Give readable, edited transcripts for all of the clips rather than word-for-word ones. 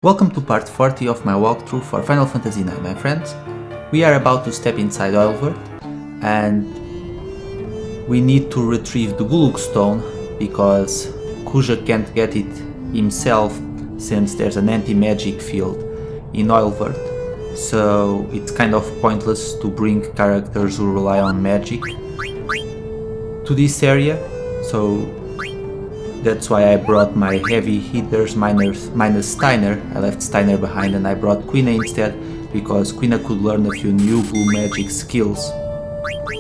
Welcome to part 40 of my walkthrough for Final Fantasy IX, my friends. We are about to step inside Oeilvert and we need to retrieve the Gulug stone because Kuja can't get it himself since there's an anti-magic field in Oeilvert. So it's kind of pointless to bring characters who rely on magic to this area. So that's why I brought my heavy hitters minus Steiner. I left Steiner behind and I brought Queen instead because Queen could learn a few new blue magic skills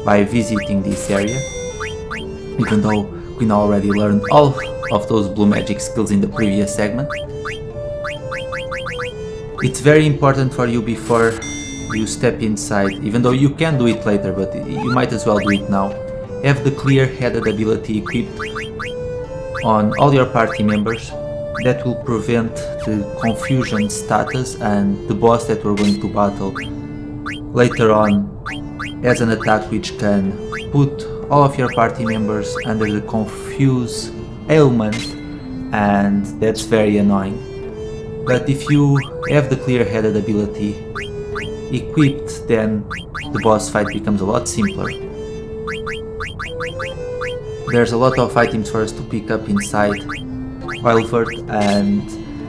by visiting this area. Even though Queen already learned all of those blue magic skills in the previous segment. It's very important for you before you step inside, even though you can do it later, but you might as well do it now. Have the clear-headed ability equipped on all your party members. That will prevent the confusion status and the boss that we're going to battle later on as an attack which can put all of your party members under the confuse ailment, and that's very annoying. But if you have the clear-headed ability equipped, then the boss fight becomes a lot simpler. There's a lot of items for us to pick up inside Oeilvert, and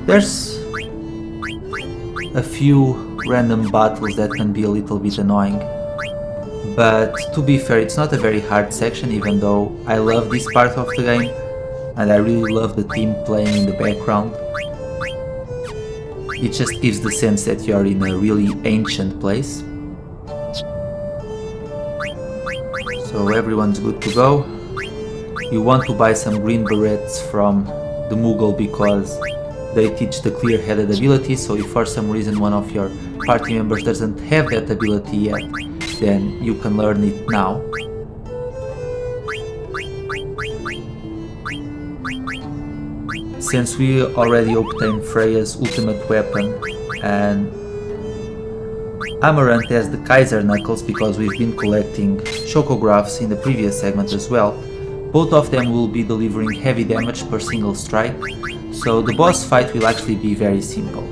there's a few random battles that can be a little bit annoying. But to be fair, it's not a very hard section, even though I love this part of the game and I really love the theme playing in the background. It just gives the sense that you're in a really ancient place. So everyone's good to go. You want to buy some green berets from the Moogle because they teach the clear-headed ability, so if for some reason one of your party members doesn't have that ability yet, then you can learn it now. Since we already obtained Freya's ultimate weapon and Amaranth has the Kaiser Knuckles because we've been collecting Chocographs in the previous segment as well, both of them will be delivering heavy damage per single strike, so the boss fight will actually be very simple.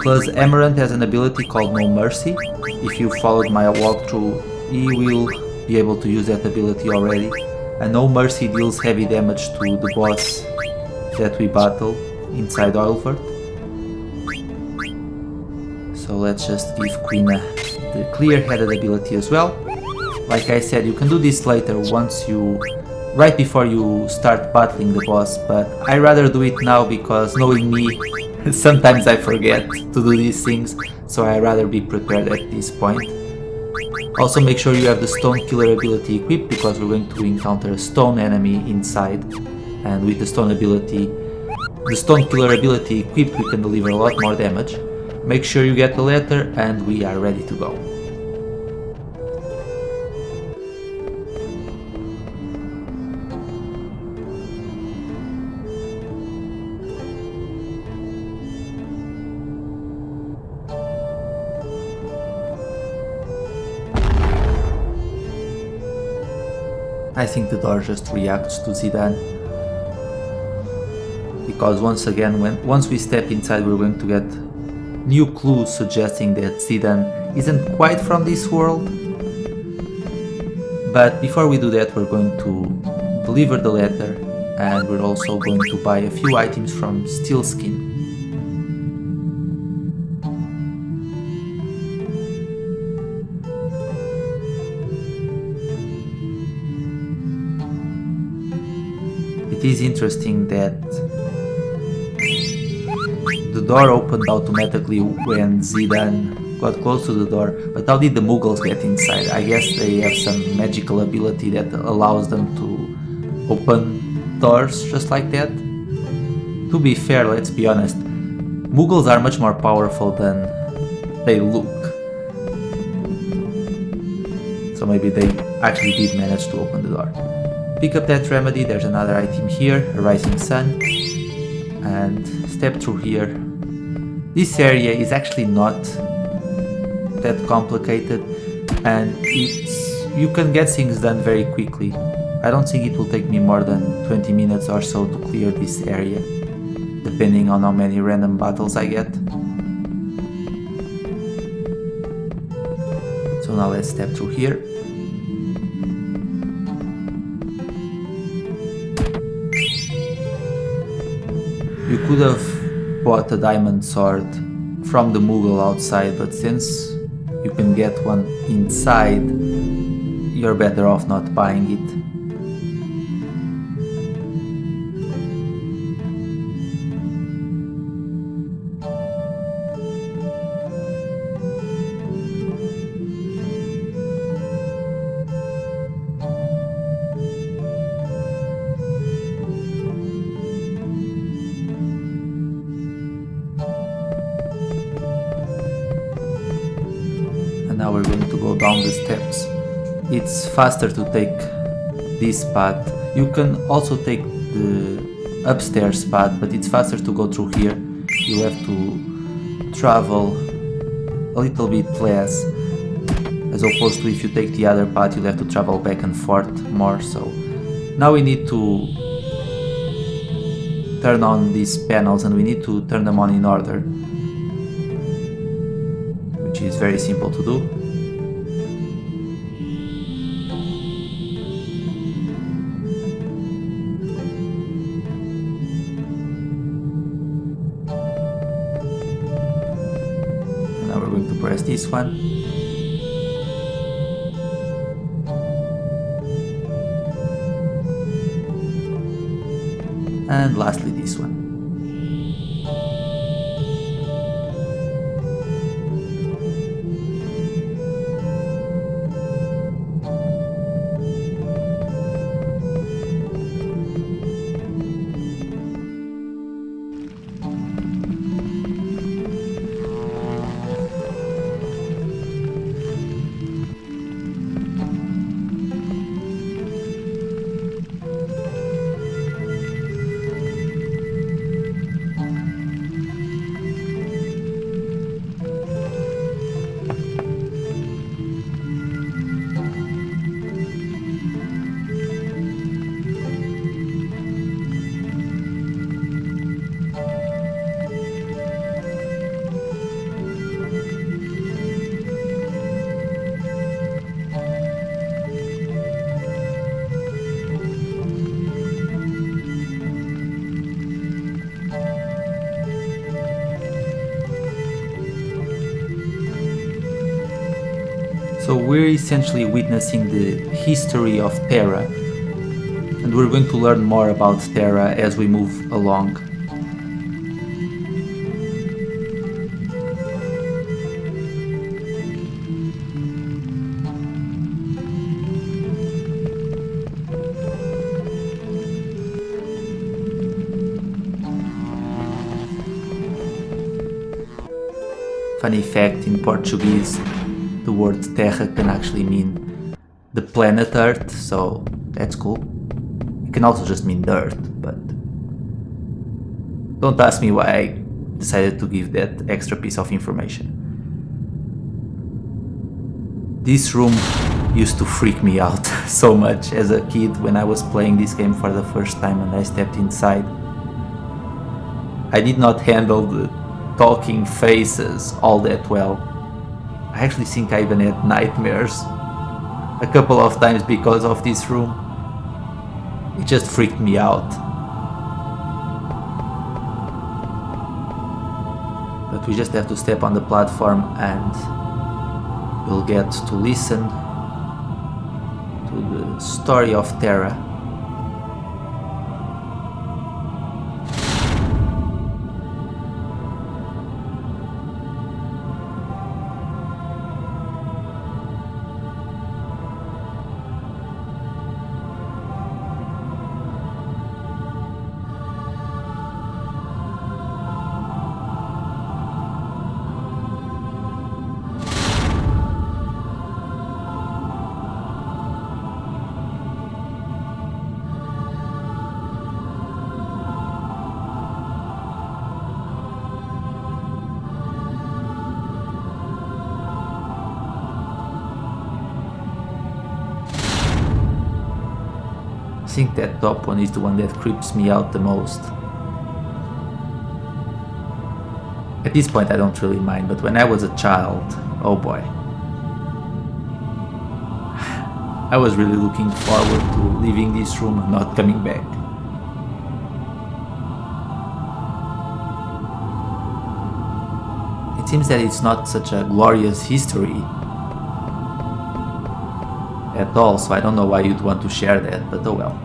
Plus, Amaranth has an ability called No Mercy. If you followed my walkthrough, he will be able to use that ability already. And No Mercy deals heavy damage to the boss that we battle inside Oeilvert. So let's just give Queen the clear-headed ability as well. Like I said, you can do this later right before you start battling the boss, but I rather do it now because knowing me, sometimes I forget to do these things, so I rather be prepared at this point. Also make sure you have the Stone Killer ability equipped because we're going to encounter a stone enemy inside, and with the Stone Killer ability equipped, we can deliver a lot more damage. Make sure you get the letter and we are ready to go. I think the door just reacts to Zidane, because once we step inside we're going to get new clues suggesting that Zidane isn't quite from this world. But before we do that, we're going to deliver the letter and we're also going to buy a few items from Steelskin. It is interesting that the door opened automatically when Zidane got close to the door, but how did the Muggles get inside? I guess they have some magical ability that allows them to open doors just like that. To be fair, let's be honest, Muggles are much more powerful than they look. So maybe they actually did manage to open the door. Pick up that remedy, there's another item here, a rising sun, and step through here. This area is actually not that complicated and you can get things done very quickly. I don't think it will take me more than 20 minutes or so to clear this area. The depending on how many random battles I get. So now let's step through here. You could have bought a diamond sword from the Mughal outside, but since you can get one inside, you're better off not buying it. Now we're going to go down the steps. It's faster to take this path. You can also take the upstairs path, but it's faster to go through here. You have to travel a little bit less, as opposed to if you take the other path, you'll have to travel back and forth more. So now we need to turn on these panels, and we need to turn them on in order, which is very simple to do. Now we're going to press this one. And lastly this one. So we're essentially witnessing the history of Tera, and we're going to learn more about Tera as we move along. Funny fact, in Portuguese, the word Terra can actually mean the planet Earth, so that's cool. It can also just mean dirt, but don't ask me why I decided to give that extra piece of information. This room used to freak me out so much as a kid when I was playing this game for the first time and I stepped inside. I did not handle the talking faces all that well. I actually think I even had nightmares a couple of times because of this room. It just freaked me out. But we just have to step on the platform and we'll get to listen to the story of Tera. I think that top one is the one that creeps me out the most. At this point I don't really mind, but when I was a child, oh boy. I was really looking forward to leaving this room and not coming back. It seems that it's not such a glorious history at all, so I don't know why you'd want to share that, but oh well.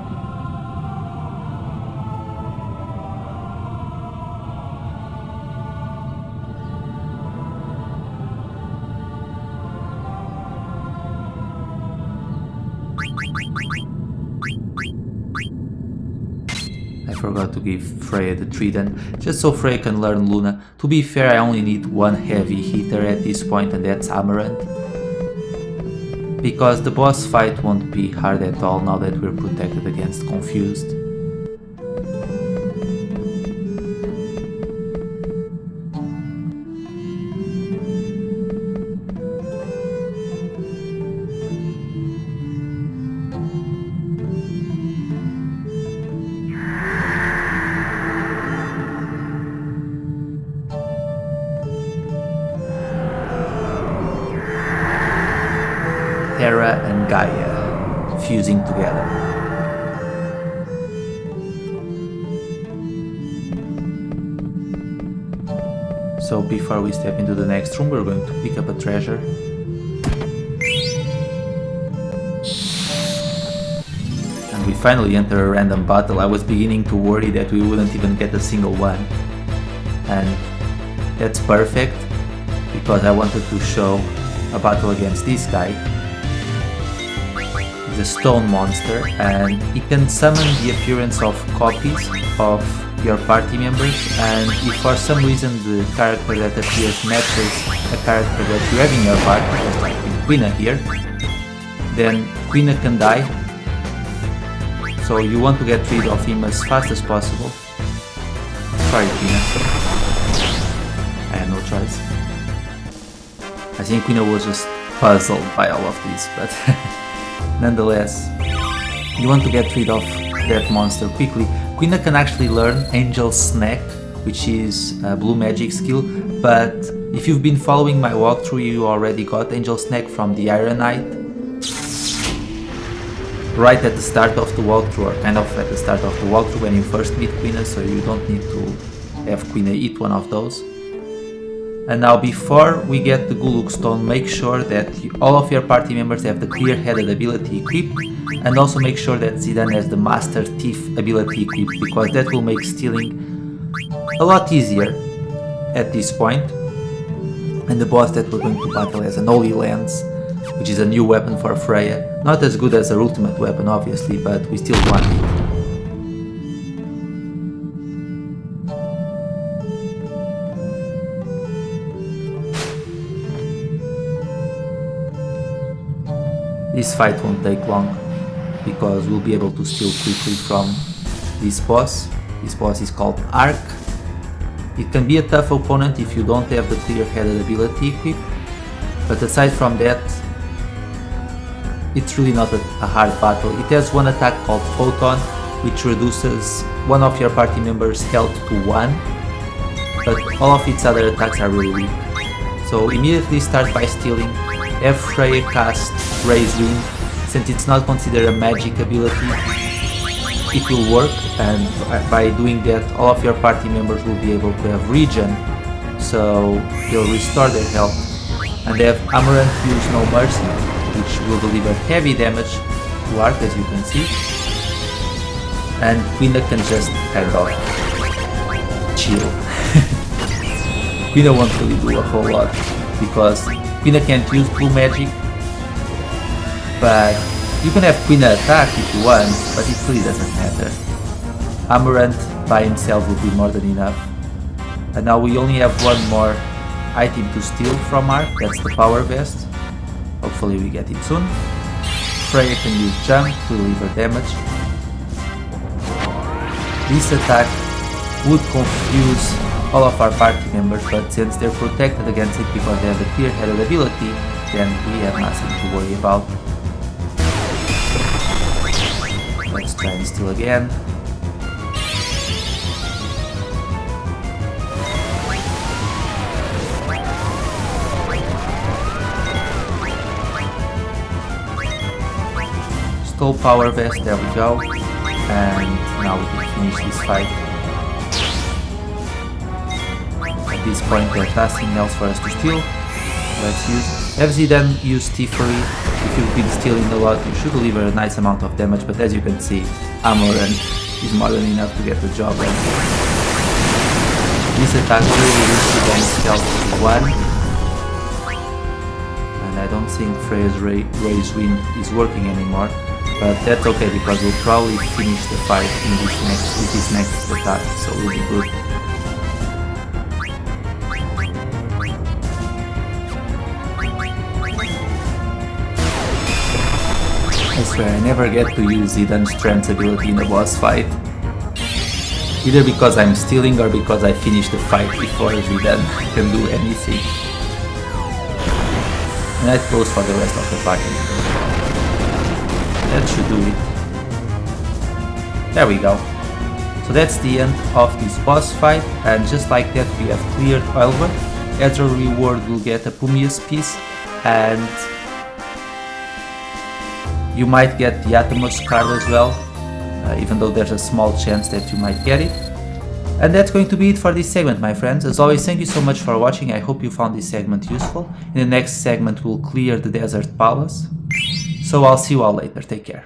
I forgot to give Freya the trident, just so Freya can learn Luna. To be fair, I only need one heavy hitter at this point, and that's Amaranth. Because the boss fight won't be hard at all now that we're protected against Confused. Tera and Gaia fusing together. So before we step into the next room, we're going to pick up a treasure. And we finally enter a random battle. I was beginning to worry that we wouldn't even get a single one. And that's perfect, because I wanted to show a battle against this guy. He's a stone monster, and he can summon the appearance of copies of your party members, and if for some reason the character that appears matches a character that you have in your party, just like with Queen here, then Queen can die. So you want to get rid of him as fast as possible. Sorry, Queen. I had no choice. I think Queen was just puzzled by all of this, but nonetheless, you want to get rid of that monster quickly. Queen can actually learn Angel Snack, which is a blue magic skill, but if you've been following my walkthrough, you already got Angel Snack from the Iron Knight right at the start of the walkthrough, or kind of at the start of the walkthrough when you first meet Queen, so you don't need to have Queen eat one of those. And now, before we get the Gulug stone, make sure that all of your party members have the clear-headed ability equipped, and also make sure that Zidane has the Master Thief ability equipped, because that will make stealing a lot easier at this point. And the boss that we're going to battle has an Holy Lance, which is a new weapon for Freya. Not as good as her ultimate weapon, obviously, but we still want it. This fight won't take long, because we'll be able to steal quickly from this boss. This boss is called Ark. It can be a tough opponent if you don't have the clear-headed ability equipped, but aside from that, it's really not a hard battle. It has one attack called Photon, which reduces one of your party members' health to 1, but all of its other attacks are really weak. So immediately start by stealing. Have Freya cast Raise Wind. Since it's not considered a magic ability, it will work, and by doing that all of your party members will be able to have regen, so they'll restore their health. And they have Amaranth use No Mercy, which will deliver heavy damage to Ark, as you can see. And Queen can just kind of chill. Queen won't really do a whole lot, because Queen can't use blue magic, but you can have Queen attack if you want, but it really doesn't matter. Amaranth by himself will be more than enough. And now we only have one more item to steal from Ark, that's the Power Vest. Hopefully we get it soon. Freya can use Jump to deliver damage. This attack would confuse all of our party members, but since they're protected against it because they have the clear-headed ability, then we have nothing to worry about. Let's try and steal again. Crystal Power Vest, there we go. And now we can finish this fight. At this point there's nothing else for us to steal. Let's have Zidane use Thievery. If you've been stealing a lot, you should deliver a nice amount of damage, but as you can see, Armor is more than enough to get the job done. This attack really reduces Zidane's health to 1. And I don't think Freya's Raise Wind is working anymore, but that's okay because we'll probably finish the fight with this next attack, so it'll be good. I swear I never get to use Zidane's Strength ability in a boss fight. Either because I'm stealing or because I finish the fight before Zidane can do anything. And that goes for the rest of the party. That should do it. There we go. So that's the end of this boss fight, and just like that we have cleared Oeilvert. As a reward we'll get a Pumiece Piece, and you might get the Atmos card as well, even though there's a small chance that you might get it. And that's going to be it for this segment, my friends. As always, thank you so much for watching. I hope you found this segment useful. In the next segment we'll clear the Desert Palace. So I'll see you all later. Take care.